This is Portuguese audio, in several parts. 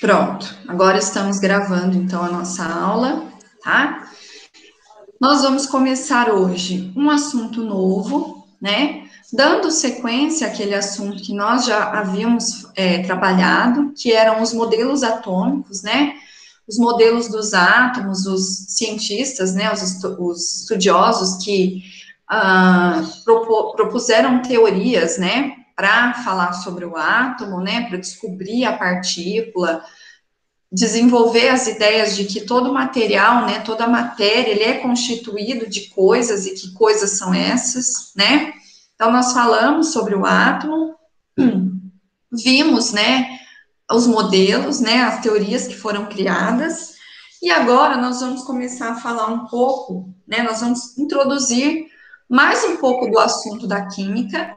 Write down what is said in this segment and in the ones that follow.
Pronto, agora estamos gravando então a nossa aula, tá? Nós vamos começar hoje um assunto novo, né? Dando sequência àquele assunto que nós já havíamos trabalhado, que eram os modelos atômicos, né? Os modelos dos átomos, os cientistas, né? Os estudiosos que propuseram teorias, né? Para falar sobre o átomo, né? Para descobrir a partícula, desenvolver as ideias de que todo material, né, toda matéria, ele é constituído de coisas e que coisas são essas, né? Então, nós falamos sobre o átomo, vimos, né, os modelos, né, as teorias que foram criadas, e agora nós vamos começar a falar um pouco, né, nós vamos introduzir mais um pouco do assunto da química,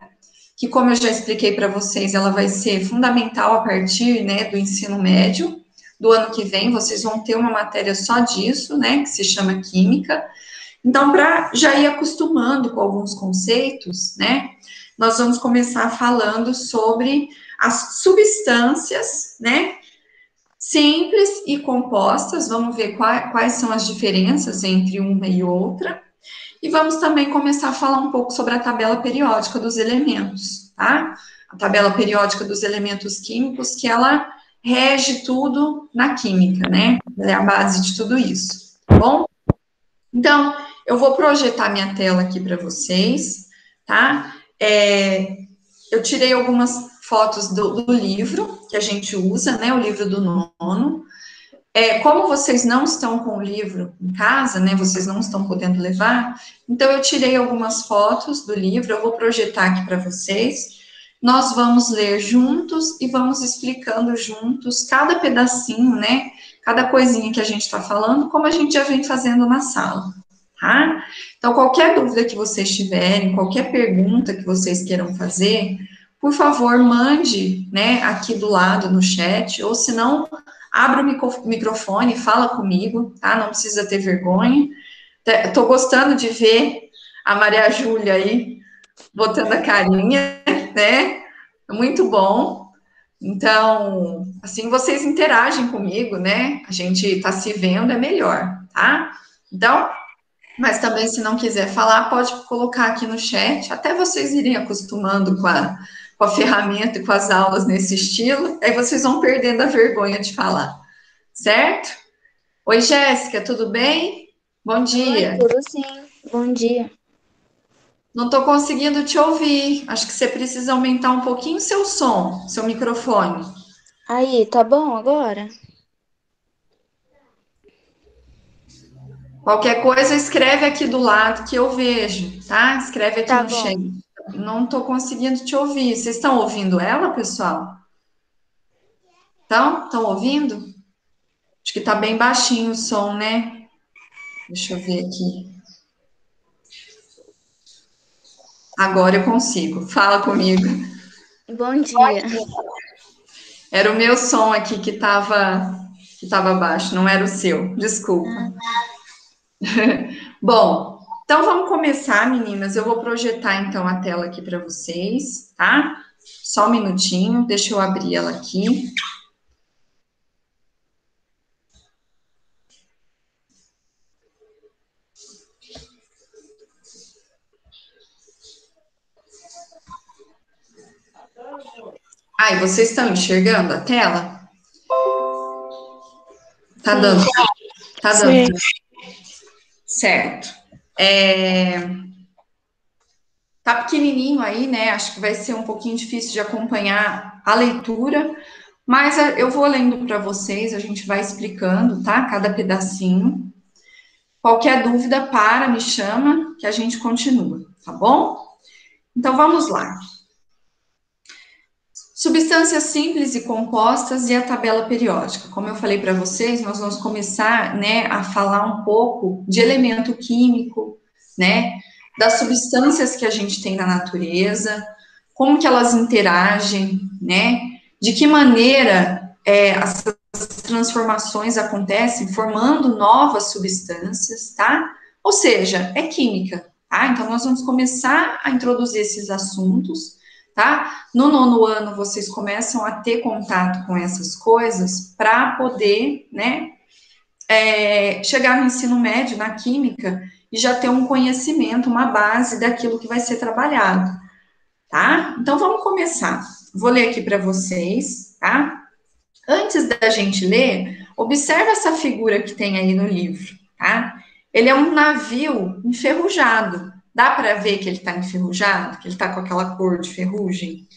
que, como eu já expliquei para vocês, ela vai ser fundamental a partir, né, do ensino médio. Do ano que vem, vocês vão ter uma matéria só disso, né, que se chama Química. Então, para já ir acostumando com alguns conceitos, né, nós vamos começar falando sobre as substâncias, né, simples e compostas. Vamos ver quais são as diferenças entre uma e outra. E vamos também começar a falar um pouco sobre a tabela periódica dos elementos, tá? A tabela periódica dos elementos químicos, que ela rege tudo na química, né? Ela é a base de tudo isso, tá bom? Então, eu vou projetar minha tela aqui para vocês, tá? Eu tirei algumas fotos do livro que a gente usa, né? O livro do nono. Como vocês não estão com o livro em casa, né, vocês não estão podendo levar, então eu tirei algumas fotos do livro, eu vou projetar aqui para vocês, nós vamos ler juntos e vamos explicando juntos cada pedacinho, né, cada coisinha que a gente está falando, como a gente já vem fazendo na sala, tá? Então, qualquer dúvida que vocês tiverem, qualquer pergunta que vocês queiram fazer, por favor, mande, né, aqui do lado no chat, ou se não, abra o microfone, fala comigo, tá? Não precisa ter vergonha. Estou gostando de ver a Maria Júlia aí, botando a carinha, né? Muito bom. Então, assim vocês interagem comigo, né? A gente está se vendo, é melhor, tá? Então, mas também, se não quiser falar, pode colocar aqui no chat, até vocês irem acostumando com a ferramenta e com as aulas nesse estilo, aí vocês vão perdendo a vergonha de falar, certo? Oi, Jéssica, tudo bem? Bom Oi, dia. tudo sim. Bom dia. Não estou conseguindo te ouvir. Acho que você precisa aumentar um pouquinho seu som, seu microfone. Aí, tá bom agora? Qualquer coisa, escreve aqui do lado que eu vejo, tá? Escreve aqui Tá no chat. bom. Não estou conseguindo te ouvir. Vocês estão ouvindo ela, pessoal? Estão ouvindo? Acho que está bem baixinho o som, né? Deixa eu ver aqui. Agora eu consigo. Fala comigo. Bom dia. Era o meu som aqui que estava baixo, não era o seu. Desculpa. Ah, Bom, então vamos começar, meninas. Eu vou projetar então a tela aqui para vocês, tá? Só um minutinho, deixa eu abrir ela aqui. Ai, vocês estão enxergando a tela? Tá sim. dando, tá dando, Sim. certo. Tá pequenininho aí, né? Acho que vai ser um pouquinho difícil de acompanhar a leitura, mas eu vou lendo para vocês, a gente vai explicando, tá? Cada pedacinho. Qualquer dúvida, me chama, que a gente continua, tá bom? Então vamos lá. Substâncias simples e compostas e a tabela periódica. Como eu falei para vocês, nós vamos começar, né, a falar um pouco de elemento químico, né, das substâncias que a gente tem na natureza, como que elas interagem, né, de que maneira as transformações acontecem, formando novas substâncias, tá? Ou seja, é química, tá? Então nós vamos começar a introduzir esses assuntos, tá? No nono ano, vocês começam a ter contato com essas coisas para poder, né, chegar no ensino médio, na química, e já ter um conhecimento, uma base daquilo que vai ser trabalhado, tá? Então, vamos começar. Vou ler aqui para vocês, tá? Antes da gente ler, observa essa figura que tem aí no livro, tá? Ele é um navio enferrujado. Dá para ver que ele está enferrujado, que ele está com aquela cor de ferrugem,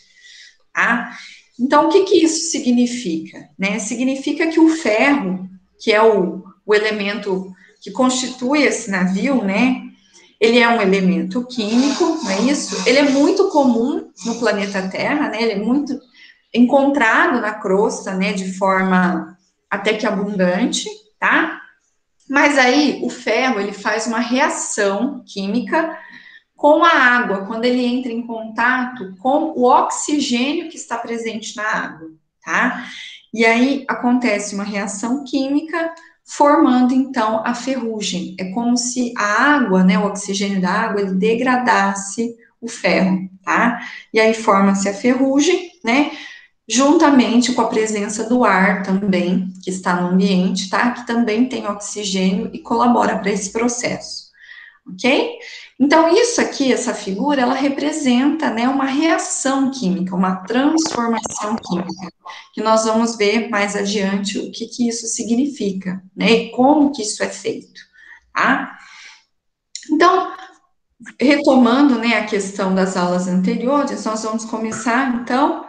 tá? Então, o que que isso significa? Né? Significa que o ferro, que é o elemento que constitui esse navio, né? Ele é um elemento químico, não é isso? Ele é muito comum no planeta Terra, né? Ele é muito encontrado na crosta, né? De forma até que abundante, tá? Mas aí o ferro ele faz uma reação química com a água, quando ele entra em contato com o oxigênio que está presente na água, tá? E aí acontece uma reação química formando então a ferrugem. É como se a água, né, o oxigênio da água, ele degradasse o ferro, tá? E aí forma-se a ferrugem, né? Juntamente com a presença do ar também, que está no ambiente, tá? Que também tem oxigênio e colabora para esse processo, ok? Então, isso aqui, essa figura, ela representa, né, uma reação química, uma transformação química, que nós vamos ver mais adiante o que que isso significa, né, e como que isso é feito, tá? Então, retomando, né, a questão das aulas anteriores, nós vamos começar, então,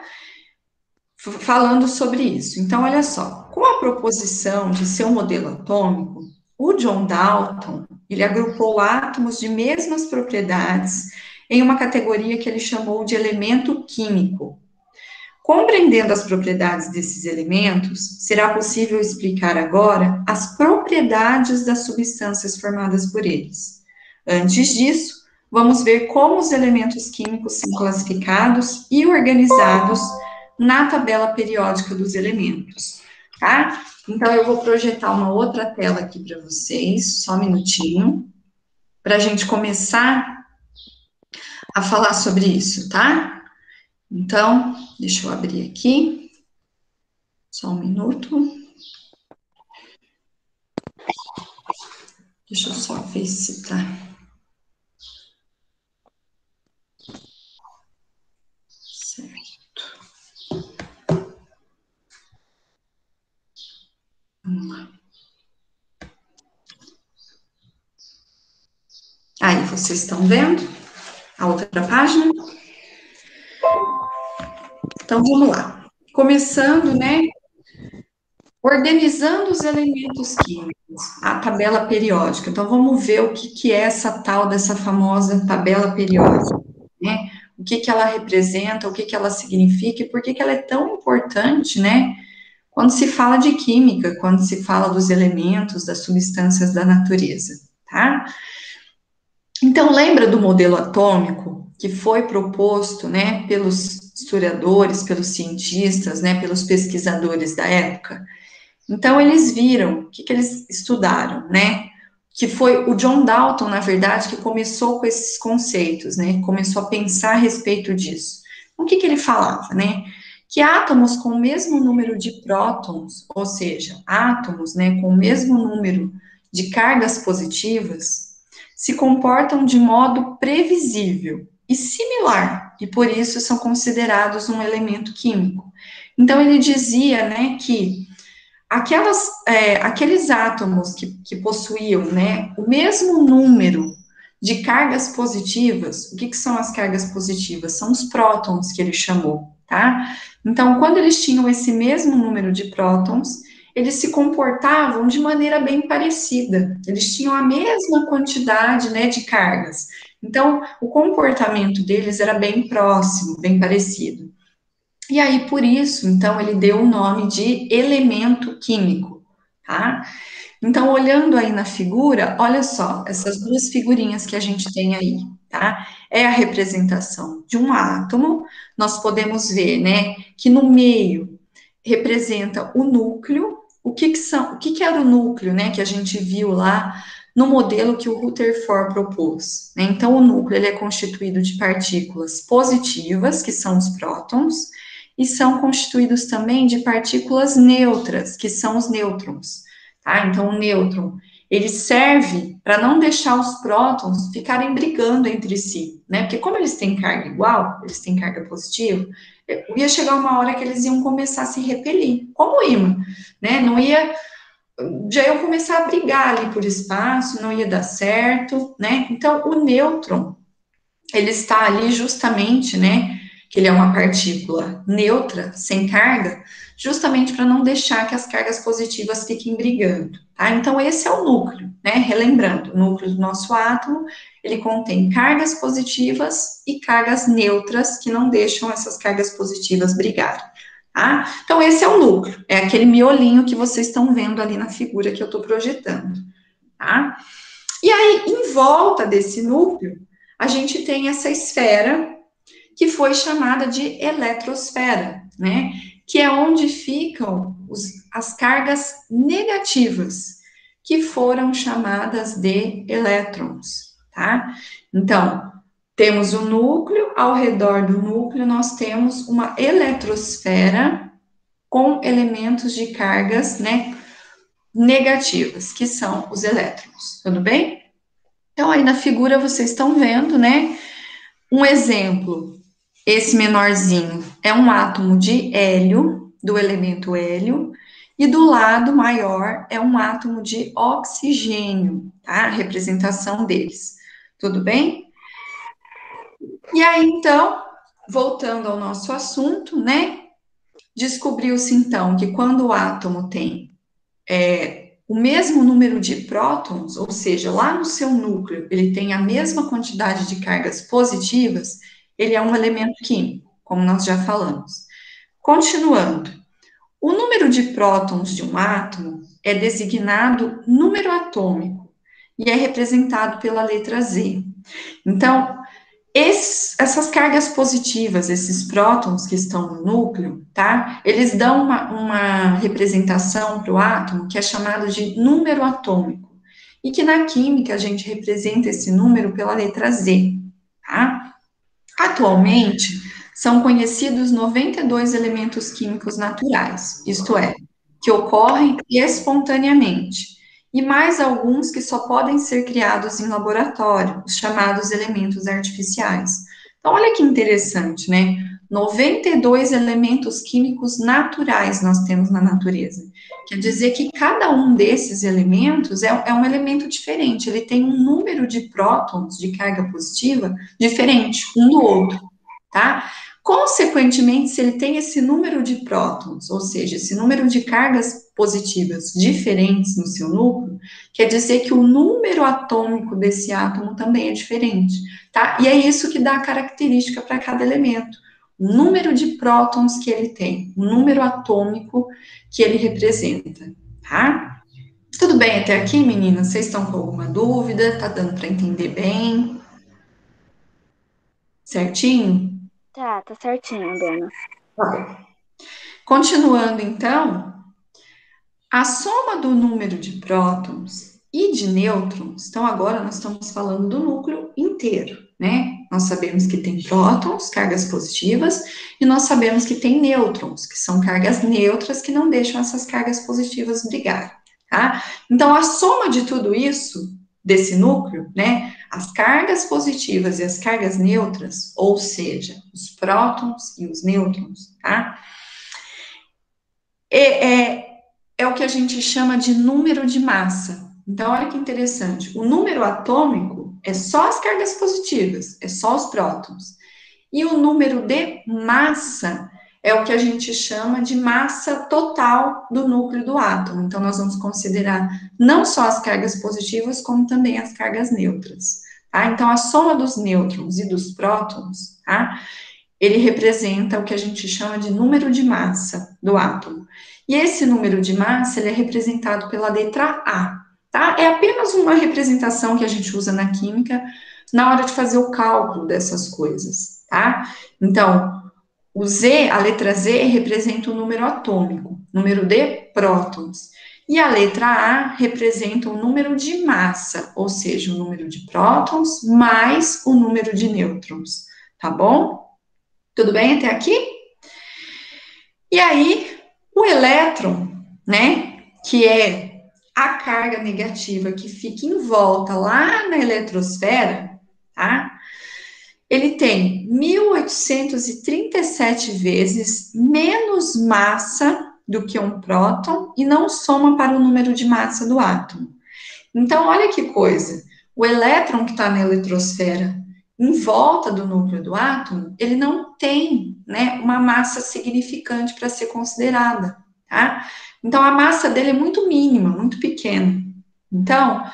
falando sobre isso. Então, olha só, com a proposição de seu modelo atômico, o John Dalton, ele agrupou átomos de mesmas propriedades em uma categoria que ele chamou de elemento químico. Compreendendo as propriedades desses elementos, será possível explicar agora as propriedades das substâncias formadas por eles. Antes disso, vamos ver como os elementos químicos são classificados e organizados na tabela periódica dos elementos, tá? Então, eu vou projetar uma outra tela aqui para vocês, só um minutinho, para a gente começar a falar sobre isso, tá? Então, deixa eu abrir aqui, só um minuto. Deixa eu só ver se tá. Certo. Vamos lá. Aí, vocês estão vendo a outra página? Então, vamos lá. Começando, né? Organizando os elementos químicos, a tabela periódica. Então, vamos ver o que que é essa tal dessa famosa tabela periódica, né? O que que ela representa, o que que ela significa e por que que ela é tão importante, né? Quando se fala de química, quando se fala dos elementos, das substâncias da natureza, tá? Então, lembra do modelo atômico que foi proposto, né, pelos historiadores, pelos cientistas, né, pelos pesquisadores da época? Então, eles viram, o que que eles estudaram, né? Que foi o John Dalton, na verdade, que começou com esses conceitos, né? Começou a pensar a respeito disso. O que que ele falava, né? Que átomos com o mesmo número de prótons, ou seja, átomos, né, com o mesmo número de cargas positivas, se comportam de modo previsível e similar, e por isso são considerados um elemento químico. Então, ele dizia, né, que aqueles átomos que possuíam, né, o mesmo número de cargas positivas, o que que são as cargas positivas? São os prótons que ele chamou, tá? Então, quando eles tinham esse mesmo número de prótons, eles se comportavam de maneira bem parecida, eles tinham a mesma quantidade, né, de cargas. Então, o comportamento deles era bem próximo, bem parecido. E aí, por isso, então, ele deu o nome de elemento químico, tá? Então, olhando aí na figura, olha só, essas duas figurinhas que a gente tem aí, tá? É a representação de um átomo, nós podemos ver, né, que no meio representa o núcleo, o que que era o núcleo, né, que a gente viu lá no modelo que o Rutherford propôs, né? Então, o núcleo ele é constituído de partículas positivas, que são os prótons, e são constituídos também de partículas neutras, que são os nêutrons, tá? Então, o nêutron, ele serve para não deixar os prótons ficarem brigando entre si, né? Porque como eles têm carga igual, eles têm carga positiva, ia chegar uma hora que eles iam começar a se repelir, como o ímã, né? Não ia, já iam começar a brigar ali por espaço, não ia dar certo, né? Então, o nêutron, ele está ali justamente, né? Que ele é uma partícula neutra, sem carga, justamente para não deixar que as cargas positivas fiquem brigando, tá? Então, esse é o núcleo, né? Relembrando, o núcleo do nosso átomo, ele contém cargas positivas e cargas neutras que não deixam essas cargas positivas brigarem, tá? Então, esse é o núcleo, é aquele miolinho que vocês estão vendo ali na figura que eu estou projetando, tá? E aí, em volta desse núcleo, a gente tem essa esfera que foi chamada de eletrosfera, né? Que é onde ficam as cargas negativas, que foram chamadas de elétrons, tá? Então, temos o núcleo, ao redor do núcleo, nós temos uma eletrosfera com elementos de cargas, né, negativas, que são os elétrons, tudo bem? Então, aí na figura vocês estão vendo, né, um exemplo. Esse menorzinho é um átomo de hélio, do elemento hélio, e do lado maior é um átomo de oxigênio, tá? A representação deles. Tudo bem? E aí, então, voltando ao nosso assunto, né? Descobriu-se, então, que quando o átomo tem o mesmo número de prótons, ou seja, lá no seu núcleo ele tem a mesma quantidade de cargas positivas, ele é um elemento químico, como nós já falamos. Continuando, o número de prótons de um átomo é designado número atômico e é representado pela letra Z. Então, essas cargas positivas, esses prótons que estão no núcleo, tá? Eles dão uma representação para o átomo que é chamado de número atômico. E que na química a gente representa esse número pela letra Z, tá? Atualmente, são conhecidos 92 elementos químicos naturais, isto é, que ocorrem espontaneamente, e mais alguns que só podem ser criados em laboratório, os chamados elementos artificiais. Então, olha que interessante, né? 92 elementos químicos naturais nós temos na natureza. Quer dizer que cada um desses elementos é um elemento diferente, ele tem um número de prótons de carga positiva diferente um do outro, tá? Consequentemente, se ele tem esse número de prótons, ou seja, esse número de cargas positivas diferentes no seu núcleo, quer dizer que o número atômico desse átomo também é diferente, tá? E é isso que dá a característica para cada elemento. O número de prótons que ele tem, o número atômico que ele representa, tá? Tudo bem até aqui, meninas? Vocês estão com alguma dúvida? Tá dando para entender bem? Certinho? Tá certinho, dona. Tá bom. Continuando, então, a soma do número de prótons e de nêutrons, então agora nós estamos falando do núcleo inteiro, né? Nós sabemos que tem prótons, cargas positivas, e nós sabemos que tem nêutrons, que são cargas neutras que não deixam essas cargas positivas brigarem, tá? Então, a soma de tudo isso, desse núcleo, né? As cargas positivas e as cargas neutras, ou seja, os prótons e os nêutrons, tá? É o que a gente chama de número de massa. Então, olha que interessante. O número atômico é só as cargas positivas, é só os prótons. E o número de massa é o que a gente chama de massa total do núcleo do átomo. Então, nós vamos considerar não só as cargas positivas, como também as cargas neutras. Tá? Então, a soma dos nêutrons e dos prótons, tá? Ele representa o que a gente chama de número de massa do átomo. E esse número de massa, ele é representado pela letra A, tá? É apenas uma representação que a gente usa na química na hora de fazer o cálculo dessas coisas, tá? Então, o Z, a letra Z representa o número atômico, número de prótons. E a letra A representa o número de massa, ou seja, o número de prótons mais o número de nêutrons, tá bom? Tudo bem até aqui? E aí, o elétron, né, que é a carga negativa que fica em volta lá na eletrosfera, tá? Ele tem 1837 vezes menos massa do que um próton e não soma para o número de massa do átomo. Então, olha que coisa. O elétron que está na eletrosfera em volta do núcleo do átomo, ele não tem, né, uma massa significante para ser considerada, tá? Então, a massa dele é muito mínima, muito pequena. Então,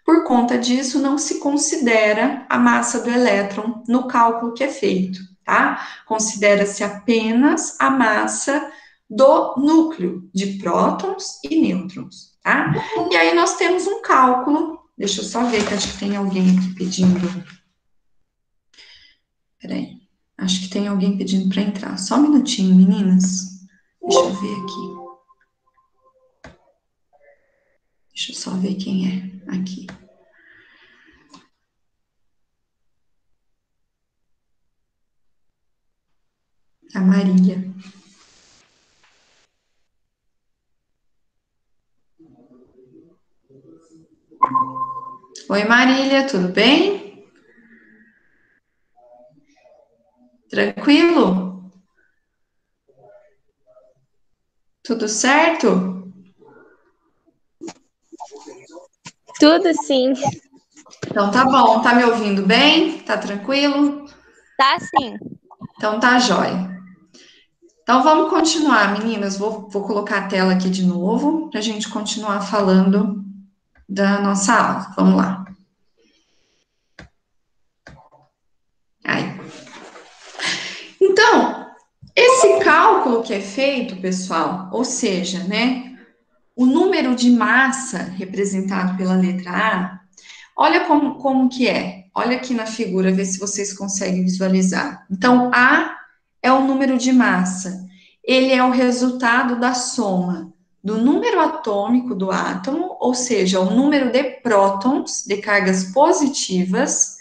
por conta disso, não se considera a massa do elétron no cálculo que é feito, tá? Considera-se apenas a massa do núcleo de prótons e nêutrons, tá? E aí nós temos um cálculo, deixa eu só ver que acho que tem alguém aqui pedindo. Peraí, acho que tem alguém pedindo para entrar. Só um minutinho, meninas. Deixa eu ver aqui. Deixa eu só ver quem é aqui. A Marília. Oi, Marília, tudo bem? Tranquilo? Tudo certo? Tudo sim. Então tá bom, tá me ouvindo bem? Tá tranquilo? Tá sim. Então tá jóia. Então vamos continuar, meninas. Vou colocar a tela aqui de novo para a gente continuar falando da nossa aula. Vamos lá. Aí. Então, esse cálculo que é feito, pessoal, ou seja, né, o número de massa representado pela letra A, olha como que é. Olha aqui na figura, ver se vocês conseguem visualizar. Então, A é o número de massa. Ele é o resultado da soma do número atômico do átomo, ou seja, o número de prótons, de cargas positivas,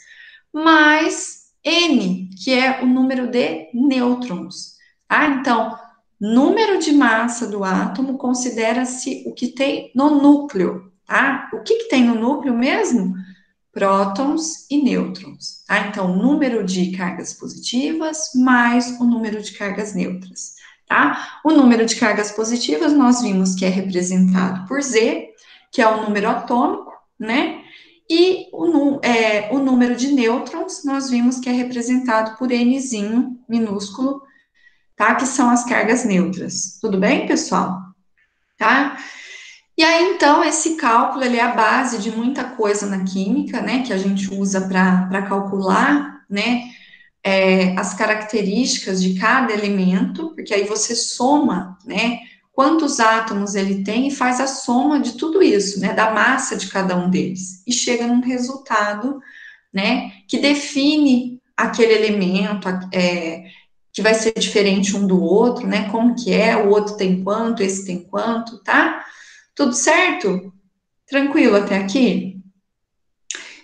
mais N, que é o número de nêutrons. Ah, então, número de massa do átomo considera-se o que tem no núcleo, tá? O que tem no núcleo mesmo? Prótons e nêutrons, tá? Então, número de cargas positivas mais o número de cargas neutras, tá? O número de cargas positivas nós vimos que é representado por Z, que é o número atômico, né? E o número de nêutrons nós vimos que é representado por Nzinho minúsculo, tá? Que são as cargas neutras. Tudo bem, pessoal? Tá? E aí, então, esse cálculo, ele é a base de muita coisa na química, né, que a gente usa para calcular, né, as características de cada elemento, porque aí você soma, né, quantos átomos ele tem e faz a soma de tudo isso, né, da massa de cada um deles, e chega num resultado, né, que define aquele elemento, que vai ser diferente um do outro, né, como que é, o outro tem quanto, esse tem quanto, tá? Tudo certo? Tranquilo até aqui?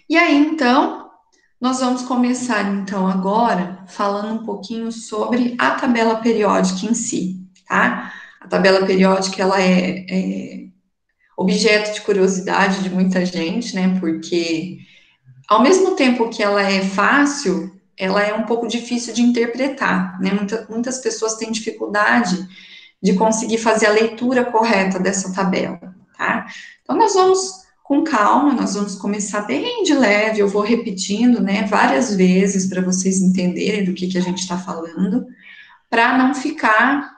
E aí, então, nós vamos começar, então, agora, falando um pouquinho sobre a tabela periódica em si, tá? A tabela periódica, ela é objeto de curiosidade de muita gente, né? Porque, ao mesmo tempo que ela é fácil, ela é um pouco difícil de interpretar, né? Muitas pessoas têm dificuldade de conseguir fazer a leitura correta dessa tabela, tá? Então, nós vamos com calma, nós vamos começar bem de leve, eu vou repetindo, né, várias vezes para vocês entenderem do que a gente está falando, para não ficar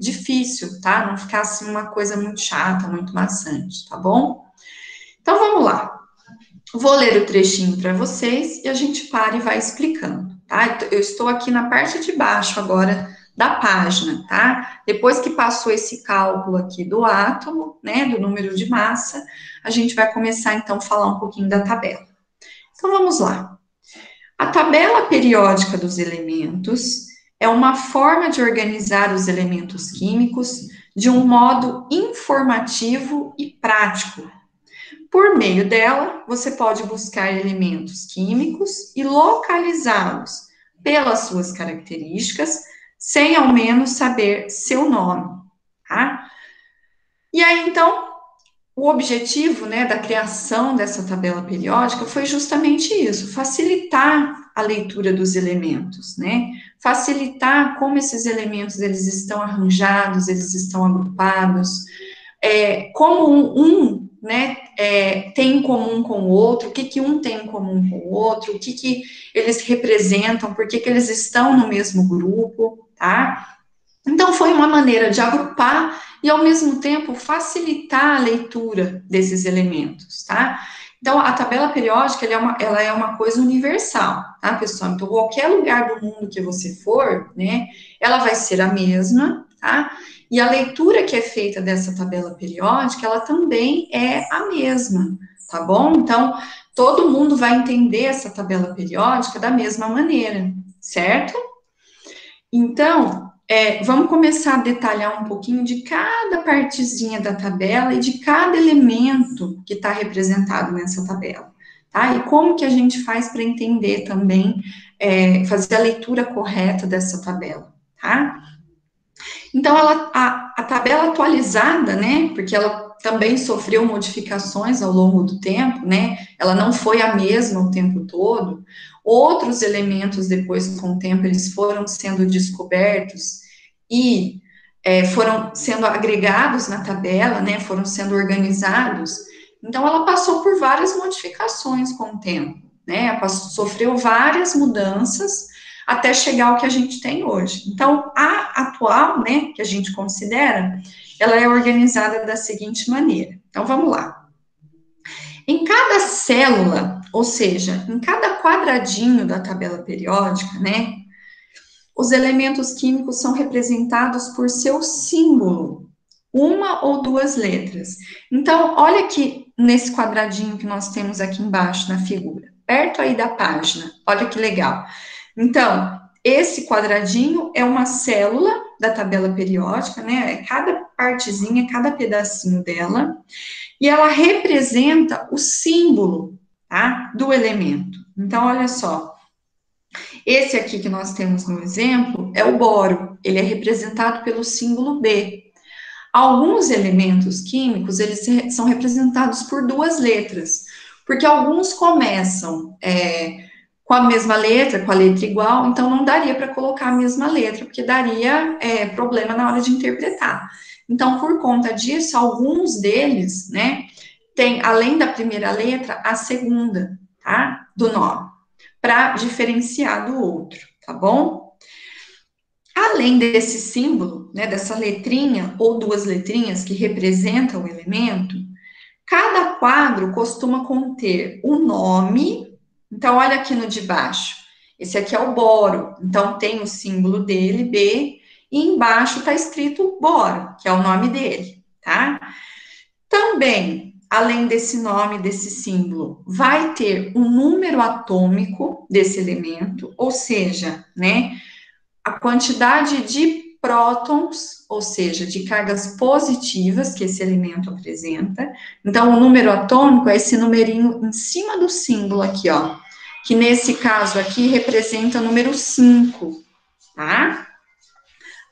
difícil, tá? Não ficar assim uma coisa muito chata, muito maçante, tá bom? Então, vamos lá. Vou ler o trechinho para vocês e a gente para e vai explicando, tá? Eu estou aqui na parte de baixo agora da página, tá? Depois que passou esse cálculo aqui do átomo, né, do número de massa, a gente vai começar então a falar um pouquinho da tabela. Então vamos lá. A tabela periódica dos elementos é uma forma de organizar os elementos químicos de um modo informativo e prático. Por meio dela, você pode buscar elementos químicos e localizá-los pelas suas características, sem ao menos saber seu nome, tá? E aí, então, o objetivo, né, da criação dessa tabela periódica foi justamente isso, facilitar a leitura dos elementos, né? Facilitar como esses elementos eles estão arranjados, eles estão agrupados, como né, tem em comum com o outro, o que que um tem em comum com o outro, o que que eles representam, por que que eles estão no mesmo grupo, tá? Então, foi uma maneira de agrupar e, ao mesmo tempo, facilitar a leitura desses elementos, tá? Então, a tabela periódica, ela é uma coisa universal, tá, pessoal? Então, qualquer lugar do mundo que você for, né, ela vai ser a mesma, tá? E a leitura que é feita dessa tabela periódica, ela também é a mesma, tá bom? Então, todo mundo vai entender essa tabela periódica da mesma maneira, certo? Então, vamos começar a detalhar um pouquinho de cada partezinha da tabela e de cada elemento que está representado nessa tabela, tá? E como que a gente faz para entender também, fazer a leitura correta dessa tabela, tá? Então, a tabela atualizada, né, porque ela também sofreu modificações ao longo do tempo, né, ela não foi a mesma o tempo todo, outros elementos depois, com o tempo, eles foram sendo descobertos e foram sendo agregados na tabela, né, foram sendo organizados, então ela passou por várias modificações com o tempo, né, sofreu várias mudanças, até chegar ao que a gente tem hoje. Então, a atual, né, que a gente considera, ela é organizada da seguinte maneira. Então, vamos lá. Em cada célula, ou seja, em cada quadradinho da tabela periódica, né, os elementos químicos são representados por seu símbolo, uma ou duas letras. Então, olha aqui nesse quadradinho que nós temos aqui embaixo na figura, perto aí da página. Olha que legal. Então, esse quadradinho é uma célula da tabela periódica, né? É cada partezinha, cada pedacinho dela, e ela representa o símbolo, tá? Do elemento. Então, olha só. Esse aqui que nós temos no exemplo é o boro. Ele é representado pelo símbolo B. Alguns elementos químicos, eles são representados por duas letras, porque alguns começam com a mesma letra, com a letra igual, então não daria para colocar a mesma letra, porque daria problema na hora de interpretar. Então, por conta disso, alguns deles, né, tem, além da primeira letra, a segunda, tá, do nome, para diferenciar do outro, tá bom? Além desse símbolo, né, dessa letrinha ou duas letrinhas que representam o elemento, cada quadro costuma conter o nome. Então, olha aqui no de baixo. Esse aqui é o boro. Então, tem o símbolo dele, B, e embaixo está escrito boro, que é o nome dele, tá? Também, além desse nome, desse símbolo, vai ter o número atômico desse elemento, ou seja, né, a quantidade de prótons, ou seja, de cargas positivas que esse elemento apresenta. Então, o número atômico é esse numerinho em cima do símbolo aqui, ó, que nesse caso aqui representa o número 5, tá?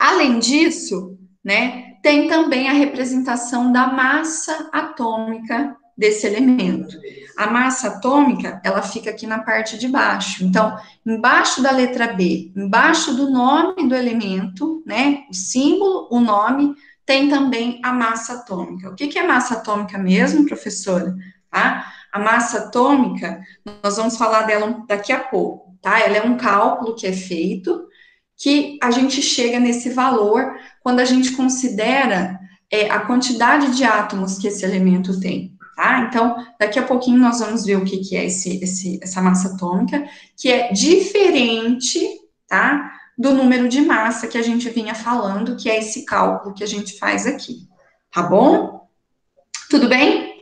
Além disso, né, tem também a representação da massa atômica desse elemento. A massa atômica, ela fica aqui na parte de baixo. Então, embaixo da letra B, embaixo do nome do elemento, né, o símbolo, o nome, tem também a massa atômica. O que que é massa atômica mesmo, professora? Tá? A massa atômica, nós vamos falar dela daqui a pouco, tá? Ela é um cálculo que é feito, que a gente chega nesse valor quando a gente considera a quantidade de átomos que esse elemento tem, tá? Então, daqui a pouquinho nós vamos ver o que, que é essa massa atômica, que é diferente, tá? Do número de massa que a gente vinha falando, que é esse cálculo que a gente faz aqui, tá bom? Tudo bem?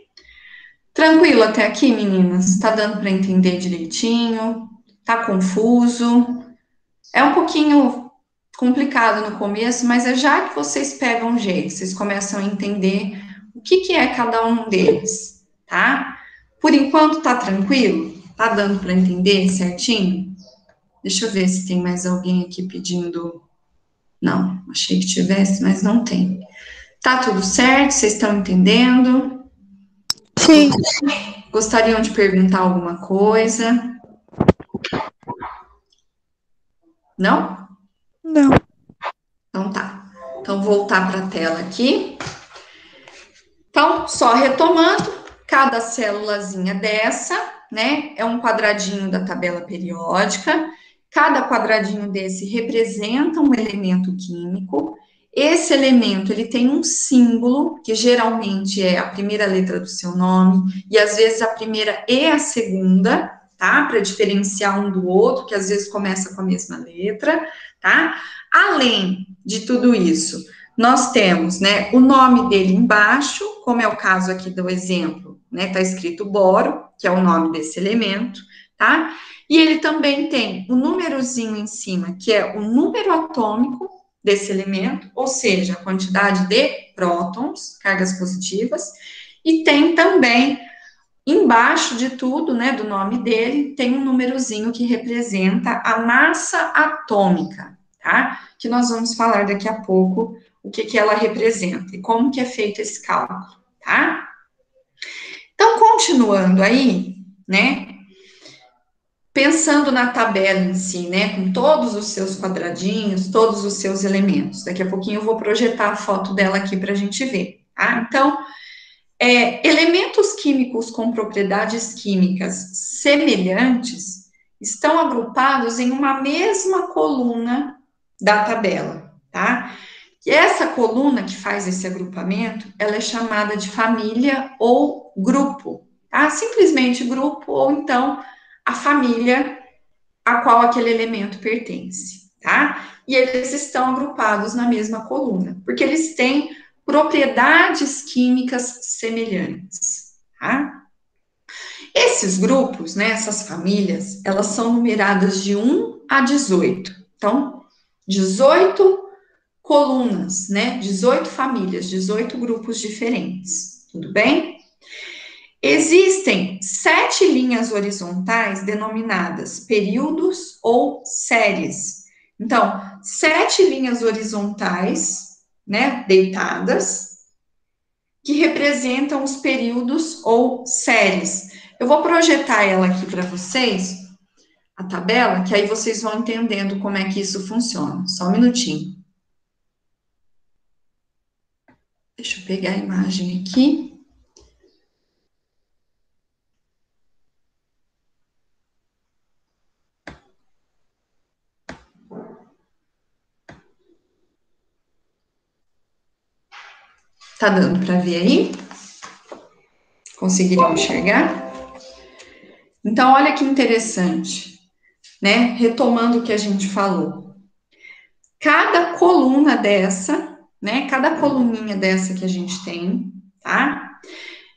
Tranquilo até aqui, meninas? Tá dando para entender direitinho? Tá confuso? É um pouquinho complicado no começo, mas é já que vocês pegam o jeito, vocês começam a entender o que é cada um deles, tá? Por enquanto tá tranquilo? Tá dando para entender certinho? Deixa eu ver se tem mais alguém aqui pedindo. Não, achei que tivesse, mas não tem. Tá tudo certo? Vocês estão entendendo? Sim. Gostariam de perguntar alguma coisa? Não? Não. Então tá. Então, voltar para a tela aqui. Então, só retomando, cada célulazinha dessa, né, é um quadradinho da tabela periódica. Cada quadradinho desse representa um elemento químico. Esse elemento, ele tem um símbolo, que geralmente é a primeira letra do seu nome, e às vezes a primeira e a segunda, tá? Para diferenciar um do outro, que às vezes começa com a mesma letra, tá? Além de tudo isso, nós temos, né, o nome dele embaixo, como é o caso aqui do exemplo, né, tá escrito boro, que é o nome desse elemento, tá? E ele também tem o númerozinho em cima, que é o número atômico desse elemento, ou seja, a quantidade de prótons, cargas positivas, e tem também, embaixo de tudo, né, do nome dele, tem um númerozinho que representa a massa atômica, tá? Que nós vamos falar daqui a pouco o que ela representa e como que é feito esse cálculo, tá? Então, continuando aí, né, pensando na tabela em si, né, com todos os seus quadradinhos, todos os seus elementos. Daqui a pouquinho eu vou projetar a foto dela aqui para a gente ver, tá? Então, elementos químicos com propriedades químicas semelhantes estão agrupados em uma mesma coluna da tabela, tá? E essa coluna que faz esse agrupamento, ela é chamada de família ou grupo, tá? Simplesmente grupo ou então a família a qual aquele elemento pertence, tá? E eles estão agrupados na mesma coluna, porque eles têm propriedades químicas semelhantes, tá? Esses grupos, né, essas famílias, elas são numeradas de 1 a 18. Então, 18 colunas, né? 18 famílias, 18 grupos diferentes. Tudo bem? Existem 7 linhas horizontais denominadas períodos ou séries. Então, 7 linhas horizontais, né, deitadas, que representam os períodos ou séries. Eu vou projetar ela aqui para vocês, a tabela, que aí vocês vão entendendo como é que isso funciona. Só um minutinho. Deixa eu pegar a imagem aqui. Tá dando para ver aí? Conseguiram enxergar? Então, olha que interessante, né? Retomando o que a gente falou. Cada coluna dessa, né? Cada coluninha dessa que a gente tem, tá?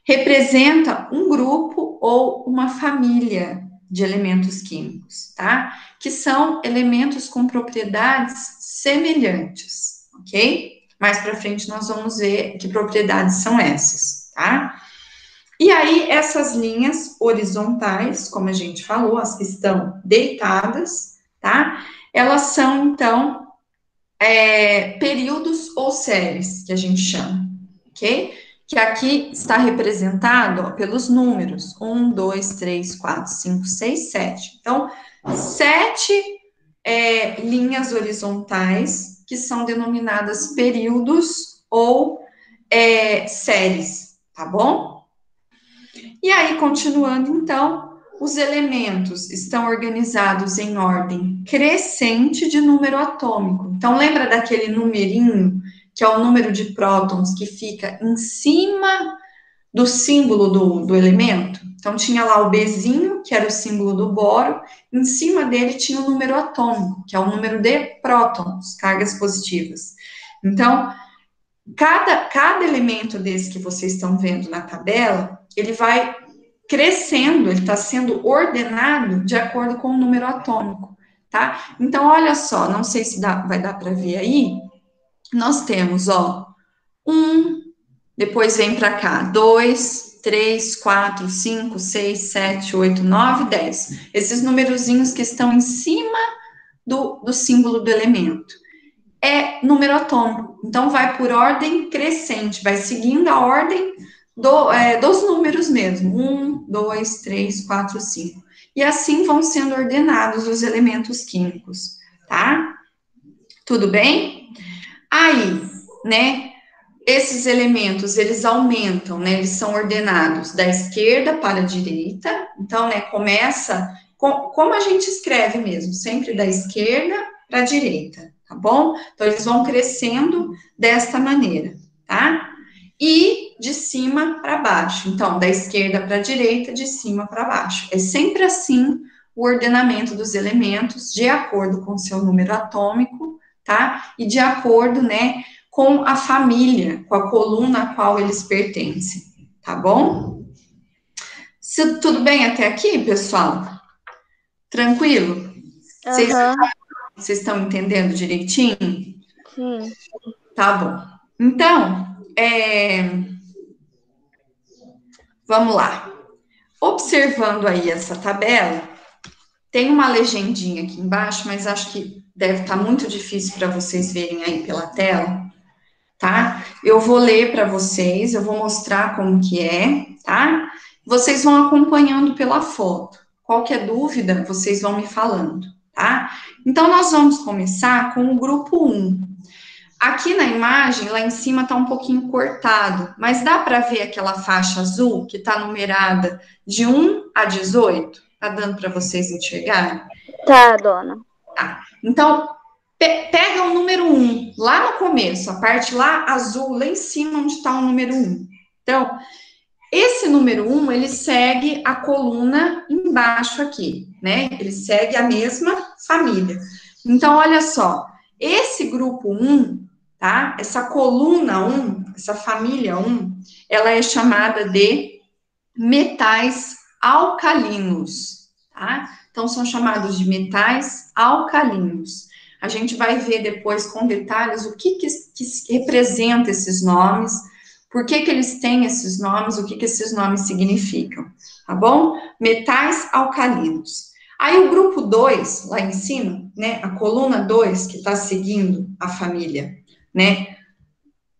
Representa um grupo ou uma família de elementos químicos, tá? Que são elementos com propriedades semelhantes, ok? Mais para frente nós vamos ver que propriedades são essas, tá? E aí, essas linhas horizontais, como a gente falou, as que estão deitadas, tá? Elas são, então, períodos ou séries, que a gente chama, ok? Que aqui está representado ó, pelos números 1, 2, 3, 4, 5, 6, 7. Então, 7 linhas horizontais que são denominadas períodos ou séries, tá bom? E aí, continuando, então, os elementos estão organizados em ordem crescente de número atômico. Então, lembra daquele numerinho, que é o número de prótons que fica em cima do símbolo do elemento? Então, tinha lá o Bzinho, que era o símbolo do boro, em cima dele tinha o número atômico, que é o número de prótons, cargas positivas. Então, cada elemento desse que vocês estão vendo na tabela, ele vai crescendo, ele está sendo ordenado de acordo com o número atômico, tá? Então, olha só, não sei se vai dar para ver aí, nós temos, ó, 1, depois vem para cá, 2, 3, 4, 5, 6, 7, 8, 9, 10. Esses numerozinhos que estão em cima do símbolo do elemento. É número atômico, então vai por ordem crescente, vai seguindo a ordem dos números mesmo. 1, 2, 3, 4, 5. E assim vão sendo ordenados os elementos químicos, tá? Tudo bem? Aí, né, esses elementos, eles aumentam, né, eles são ordenados da esquerda para a direita, então, né, começa, como a gente escreve mesmo, sempre da esquerda para a direita, tá bom? Então, eles vão crescendo desta maneira, tá? E de cima para baixo, então, da esquerda para a direita, de cima para baixo. É sempre assim o ordenamento dos elementos, de acordo com o seu número atômico, tá? E de acordo, né, com a família, com a coluna a qual eles pertencem, tá bom? Tudo bem até aqui, pessoal? Tranquilo? Aham. Vocês estão entendendo direitinho? Sim. Tá bom. Então, vamos lá. Observando aí essa tabela, tem uma legendinha aqui embaixo, mas acho que deve estar muito difícil para vocês verem aí pela tela, tá? Eu vou ler para vocês, eu vou mostrar como que é, tá? Vocês vão acompanhando pela foto. Qualquer dúvida, vocês vão me falando, tá? Então, nós vamos começar com o grupo 1. Aqui na imagem, lá em cima está um pouquinho cortado, mas dá para ver aquela faixa azul que está numerada de 1 a 18? Tá dando para vocês enxergarem? Tá, dona. Tá. Então, pega o número 1, lá no começo, a parte lá azul, lá em cima, onde está o número 1. Então, esse número 1, ele segue a coluna embaixo aqui, né? Ele segue a mesma família. Então, olha só, esse grupo 1, tá? Essa coluna 1, essa família 1, ela é chamada de metais alcalinos, tá? Então, são chamados de metais alcalinos. A gente vai ver depois com detalhes o que representa esses nomes, por que eles têm esses nomes, o que esses nomes significam, tá bom? Metais alcalinos. Aí o grupo 2, lá em cima, né, a coluna 2, que está seguindo a família, né,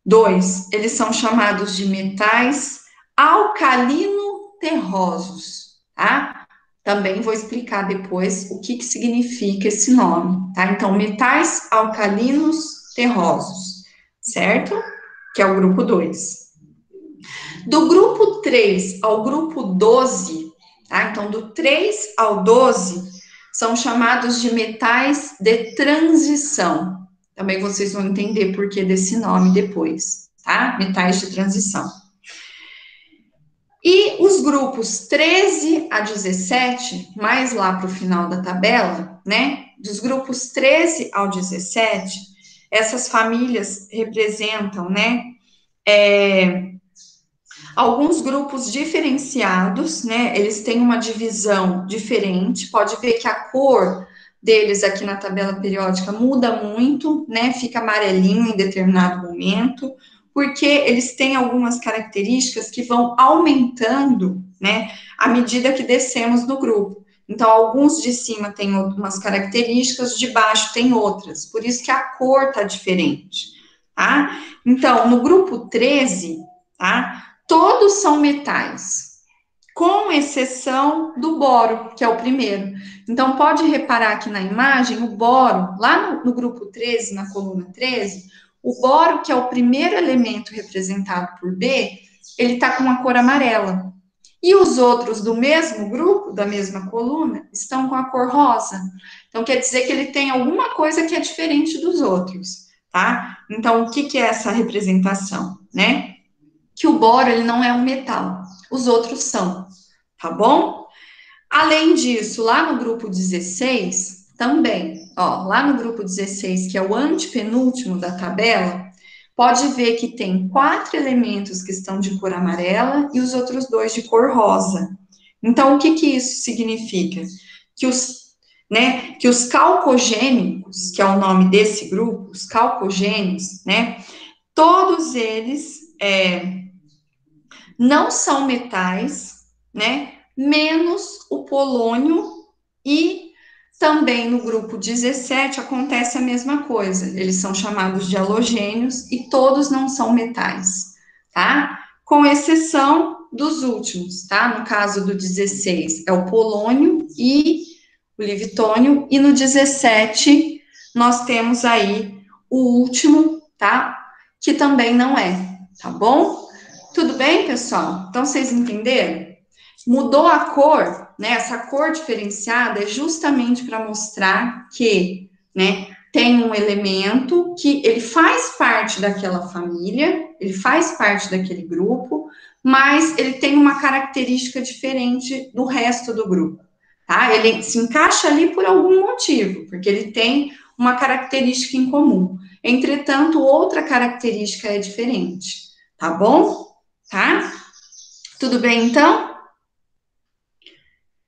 2, eles são chamados de metais alcalino-terrosos, tá? Também vou explicar depois o que significa esse nome, tá? Então, metais alcalinos terrosos, certo? Que é o grupo 2. Do grupo 3 ao grupo 12, tá? Então, do 3 ao 12, são chamados de metais de transição. Também vocês vão entender por que desse nome depois, tá? Metais de transição. E os grupos 13 a 17, mais lá para o final da tabela, né? Dos grupos 13 ao 17, essas famílias representam, né? Alguns grupos diferenciados, né? Eles têm uma divisão diferente. Pode ver que a cor deles aqui na tabela periódica muda muito, né? Fica amarelinho em determinado momento, porque eles têm algumas características que vão aumentando, né? À medida que descemos no grupo. Então, alguns de cima têm algumas características, de baixo tem outras. Por isso que a cor tá diferente, tá? Então, no grupo 13, tá? Todos são metais, com exceção do boro, que é o primeiro. Então, pode reparar aqui na imagem, o boro, lá no grupo 13, na coluna 13, o boro, que é o primeiro elemento representado por B, ele está com uma cor amarela. E os outros do mesmo grupo, da mesma coluna, estão com a cor rosa. Então, quer dizer que ele tem alguma coisa que é diferente dos outros, tá? Então, o que é essa representação, né? Que o boro, ele não é um metal, os outros são, tá bom? Além disso, lá no grupo 16, também, ó, lá no grupo 16, que é o antepenúltimo da tabela, pode ver que tem 4 elementos que estão de cor amarela e os outros 2 de cor rosa. Então, o que isso significa? Que né, que os calcogênicos, que é o nome desse grupo, os calcogênios, né, todos eles não são metais, né, menos o polônio e também no grupo 17 acontece a mesma coisa, eles são chamados de halogênios e todos não são metais, tá? Com exceção dos últimos, tá? No caso do 16 é o polônio e o livitônio, e no 17 nós temos aí o último, tá? Que também não é, tá bom? Tudo bem, pessoal? Então vocês entenderam? Mudou a cor, né? Essa cor diferenciada é justamente para mostrar que, né, tem um elemento que ele faz parte daquela família, ele faz parte daquele grupo, mas ele tem uma característica diferente do resto do grupo, tá? Ele se encaixa ali por algum motivo, porque ele tem uma característica em comum. Entretanto, outra característica é diferente, tá bom? Tá? Tudo bem, então?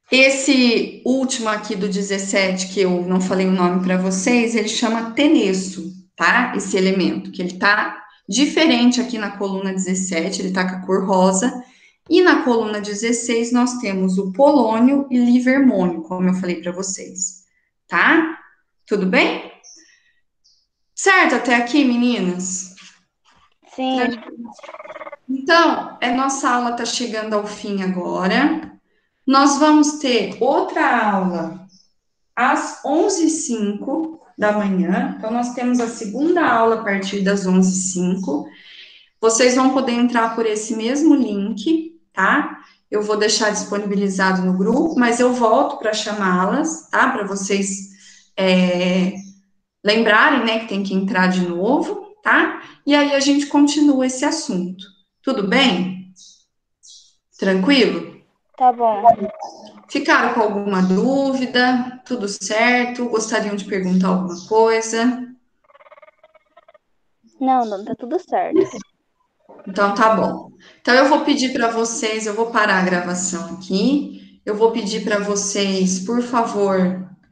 Esse último aqui do 17, que eu não falei o nome para vocês, ele chama tenesso, tá? Esse elemento, que ele tá diferente aqui na coluna 17, ele tá com a cor rosa, e na coluna 16 nós temos o polônio e livermônio, como eu falei para vocês, tá? Tudo bem? Certo até aqui, meninas? Sim. Então, nossa aula está chegando ao fim agora. Nós vamos ter outra aula às 11h05 da manhã. Então, nós temos a segunda aula a partir das 11h05. Vocês vão poder entrar por esse mesmo link, tá? Eu vou deixar disponibilizado no grupo, mas eu volto para chamá-las, tá? Para vocês lembrarem, né, que tem que entrar de novo, tá? E aí a gente continua esse assunto. Tudo bem? Tranquilo? Tá bom. Ficaram com alguma dúvida? Tudo certo? Gostariam de perguntar alguma coisa? Não, Dona, tá tudo certo. Então tá bom. Então eu vou pedir para vocês, eu vou parar a gravação aqui. Eu vou pedir para vocês, por favor,